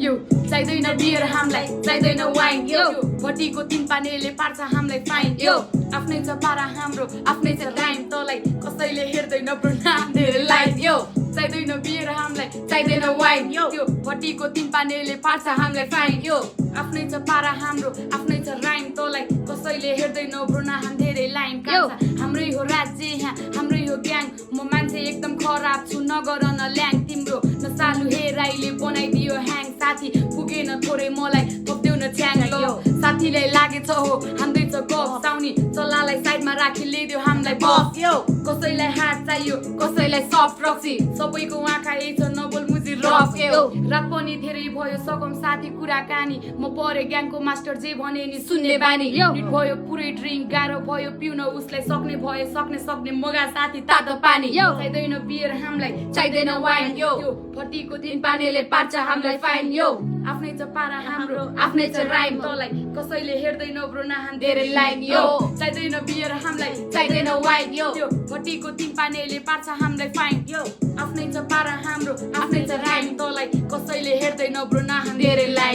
यो चाहिँदैन बियर हामीलाई चाहिँदैन वाइन यो भटीको तीन पानीले पार्छ हामीलाई फाइन यो आफ्नै छ पारा हाम्रो आफ्नै छ राइम तँलाई कसैले हेर्दैन ब्रो नाम धेरै लाइन यो चाहिँदैन बियर हामीलाई चाहिँदैन वाइन यो भटीको तीन पानीले पार्छ हामीलाई फाइन यो आफ्नै छ पारा हाम्रो आफ्नै छ राइम तँलाई कसैले हेर्दैन ब्रो नाम धेरै लाइन हाम्रै हो राज्य यहाँ हाम्रै हो ग्याङ म मान्छे एकदम खराब छु नगर न ल्याङ तिम्रो न सालु हेराइले बनाइदियो ह्याङ साथी पुगेन थोरै मलाई थप्देऊ न च्याङ ल साथीलाई लागेछ हो हान्दैछ गफ साउनी चल्लालाई साइडमा राखी ल्याइदियो हामीलाई बफ यो कसैलाई हात चाहियो कसैलाई सफ्ट रक्सी सबैको आँखा यही छ नबोल मुजी रफ यो रात पनि धेरै भयो सकम साथी कुराकानी म परे ग्याङको मास्टर जे भने नि सुन्ने बानी निट भयो पुरै ड्रिङ्क गाह्रो भयो पिउन उसलाई सक्ने भयो सक्ने मगा साथी तातो पानी चाहिँदैन बियर हामीलाई चाहिँदैन वाइन यो भटीको तीन पानीले पार्छ हामीलाई फाइन यो आफ्नै छ पारा हाम्रो आफ्नै छ राइम तँलाई कसैले हेर्दैन ब्रो नाम धेरै लाइन यो चाहिँदैन बियर हामीलाई चाहिँदैन वाइन यो भटीको तीन पानीले पार्छ हामीलाई फाइन यो आफ्नै छ पारा हाम्रो आफ्नै छ राइम तँलाई कसैले हेर्दैन ब्रो नाम धेरै लाइन